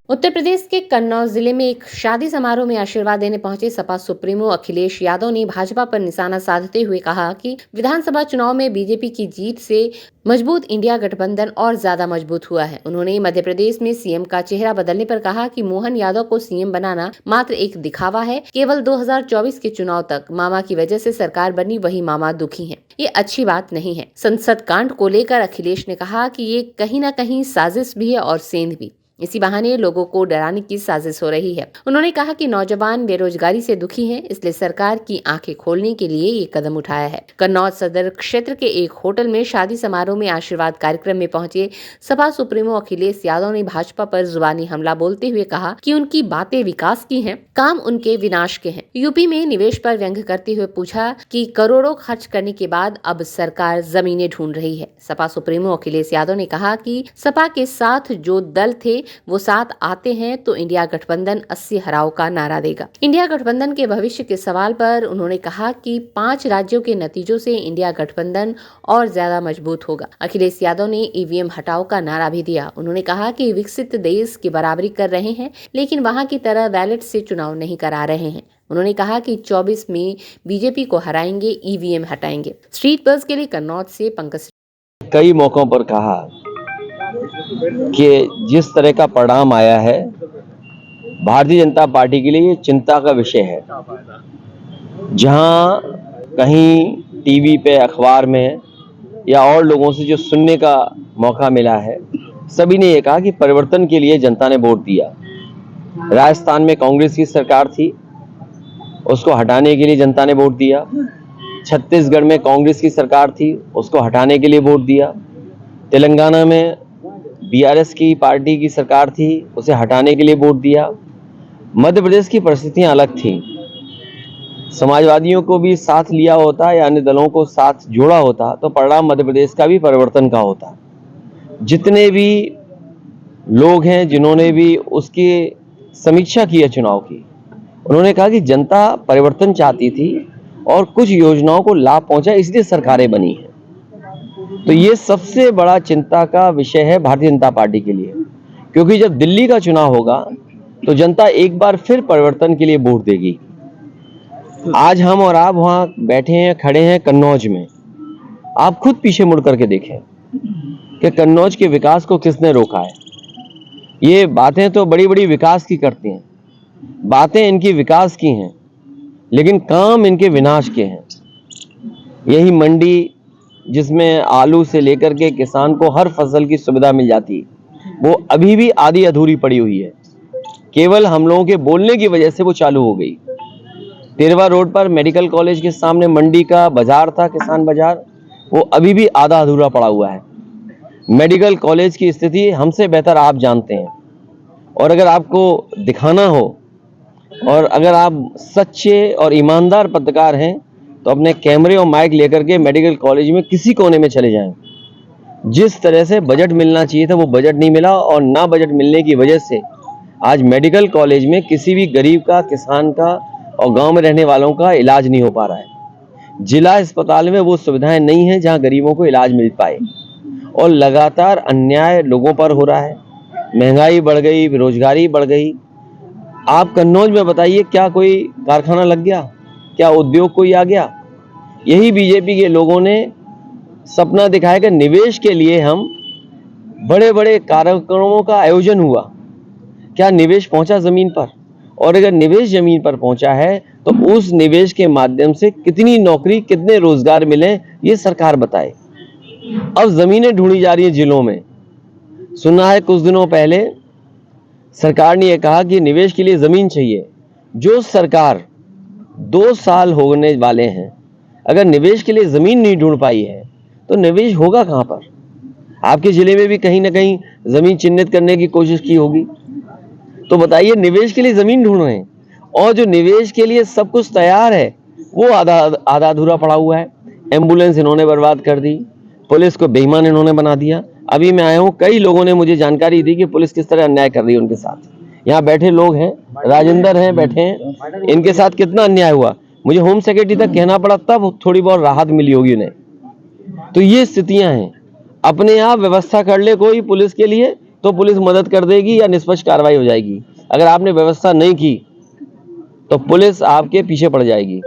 उत्तर प्रदेश के कन्नौज जिले में एक शादी समारोह में आशीर्वाद देने पहुंचे सपा सुप्रीमो अखिलेश यादव ने भाजपा पर निशाना साधते हुए कहा कि विधानसभा चुनाव में बीजेपी की जीत से मजबूत इंडिया गठबंधन और ज्यादा मजबूत हुआ है। उन्होंने मध्य प्रदेश में सीएम का चेहरा बदलने पर कहा कि मोहन यादव को सीएम बनाना मात्र एक दिखावा है। केवल 2024 के चुनाव तक मामा की वजह से सरकार बनी, वही मामा दुखी हैं। ये अच्छी बात नहीं है। संसद कांड को लेकर अखिलेश ने कहा कि ये कहीं न कहीं साजिश भी है और सेंध भी। इसी बहाने लोगों को डराने की साजिश हो रही है। उन्होंने कहा कि नौजवान बेरोजगारी से दुखी हैं, इसलिए सरकार की आंखें खोलने के लिए ये कदम उठाया है। कन्नौज सदर क्षेत्र के एक होटल में शादी समारोह में आशीर्वाद कार्यक्रम में पहुंचे सपा सुप्रीमो अखिलेश यादव ने भाजपा पर जुबानी हमला बोलते हुए कहा कि उनकी बातें विकास की हैं, काम उनके विनाश के हैं। यूपी में निवेश पर व्यंग्य करते हुए पूछा कि करोड़ों खर्च करने के बाद अब सरकार जमीनें ढूंढ रही है। सपा सुप्रीमो अखिलेश यादव ने कहा कि सपा के साथ जो दल थे वो साथ आते हैं तो इंडिया गठबंधन 80 हराओ का नारा देगा। इंडिया गठबंधन के भविष्य के सवाल पर उन्होंने कहा कि 5 राज्यों के नतीजों से इंडिया गठबंधन और ज्यादा मजबूत होगा। अखिलेश यादव ने ईवीएम हटाओ का नारा भी दिया। उन्होंने कहा कि विकसित देश की बराबरी कर रहे हैं, लेकिन वहां की तरह बैलेट से चुनाव नहीं करा रहे हैं। उन्होंने कहा कि 24 में बीजेपी को हराएंगे, ईवीएम हटाएंगे। स्ट्रीट बस के लिए कन्नौज से पंकज। कई मौकों पर कहा कि जिस तरह का परिणाम आया है भारतीय जनता पार्टी के लिए ये चिंता का विषय है। जहां कहीं टीवी पे, अखबार में या और लोगों से जो सुनने का मौका मिला है, सभी ने ये कहा कि परिवर्तन के लिए जनता ने वोट दिया। राजस्थान में कांग्रेस की सरकार थी, उसको हटाने के लिए जनता ने वोट दिया। छत्तीसगढ़ में कांग्रेस की सरकार थी, उसको हटाने के लिए वोट दिया। तेलंगाना में बीआरएस की पार्टी की सरकार थी, उसे हटाने के लिए वोट दिया। मध्य प्रदेश की परिस्थितियां अलग थी। समाजवादियों को भी साथ लिया होता या अन्य दलों को साथ जोड़ा होता तो परिणाम मध्य प्रदेश का भी परिवर्तन का होता। जितने भी लोग हैं जिन्होंने भी उसकी समीक्षा की है चुनाव की, उन्होंने कहा कि जनता परिवर्तन चाहती थी और कुछ योजनाओं को लाभ पहुंचा, इसलिए सरकारें बनी हैं। तो ये सबसे बड़ा चिंता का विषय है भारतीय जनता पार्टी के लिए, क्योंकि जब दिल्ली का चुनाव होगा तो जनता एक बार फिर परिवर्तन के लिए वोट देगी। आज हम और आप वहां बैठे हैं, खड़े हैं कन्नौज में। आप खुद पीछे मुड़ करके देखें कि कन्नौज के विकास को किसने रोका है। ये बातें तो बड़ी बड़ी विकास की करती हैं, बातें इनकी विकास की हैं, लेकिन काम इनके विनाश के हैं। यही मंडी जिसमें आलू से लेकर के किसान को हर फसल की सुविधा मिल जाती है, वो अभी भी आधी अधूरी पड़ी हुई है। केवल हम लोगों के बोलने की वजह से वो चालू हो गई। 13वां रोड पर मेडिकल कॉलेज के सामने मंडी का बाजार था, किसान बाजार, वो अभी भी आधा अधूरा पड़ा हुआ है। मेडिकल कॉलेज की स्थिति हमसे बेहतर आप जानते हैं, और अगर आपको दिखाना हो और अगर आप सच्चे और ईमानदार पत्रकार हैं तो अपने कैमरे और माइक लेकर के मेडिकल कॉलेज में किसी कोने में चले जाएं। जिस तरह से बजट मिलना चाहिए था वो बजट नहीं मिला, और ना बजट मिलने की वजह से आज मेडिकल कॉलेज में किसी भी गरीब का, किसान का और गांव में रहने वालों का इलाज नहीं हो पा रहा है। जिला अस्पताल में वो सुविधाएं नहीं है जहां गरीबों को इलाज मिल पाए, और लगातार अन्याय लोगों पर हो रहा है। महंगाई बढ़ गई, बेरोजगारी बढ़ गई। आप कन्नौज में बताइए, क्या कोई कारखाना लग गया? क्या उद्योग कोई आ गया? यही बीजेपी के लोगों ने सपना दिखाया कि निवेश के लिए हम बड़े बड़े कार्यक्रमों का आयोजन हुआ। क्या निवेश पहुंचा जमीन पर? और अगर निवेश जमीन पर पहुंचा है तो उस निवेश के माध्यम से कितनी नौकरी, कितने रोजगार मिले, ये सरकार बताए। अब जमीनें ढूंढी जा रही है जिलों में। सुना है कुछ दिनों पहले सरकार ने यह कहा कि निवेश के लिए जमीन चाहिए। जो सरकार 2 साल होने वाले हैं, अगर निवेश के लिए जमीन नहीं ढूंढ पाई है तो निवेश होगा कहां पर? आपके जिले में भी कहीं ना कहीं जमीन चिन्हित करने की कोशिश की होगी। तो बताइए, निवेश के लिए जमीन ढूंढ रहे हैं, और जो निवेश के लिए सब कुछ तैयार है वो आधा अधूरा पड़ा हुआ है। एम्बुलेंस इन्होंने बर्बाद कर दी, पुलिस को बेईमान इन्होंने बना दिया। अभी मैं आया हूं, कई लोगों ने मुझे जानकारी दी कि पुलिस किस तरह अन्याय कर रही है उनके साथ। यहाँ बैठे लोग हैं, राजेंद्र हैं, बैठे हैं, इनके साथ कितना अन्याय हुआ। मुझे होम सेक्रेटरी तक कहना पड़ा, तब थोड़ी बहुत राहत मिली होगी उन्हें। तो ये स्थितियां हैं। अपने आप व्यवस्था कर ले कोई पुलिस के लिए, तो पुलिस मदद कर देगी या निष्पक्ष कार्रवाई हो जाएगी। अगर आपने व्यवस्था नहीं की तो पुलिस आपके पीछे पड़ जाएगी।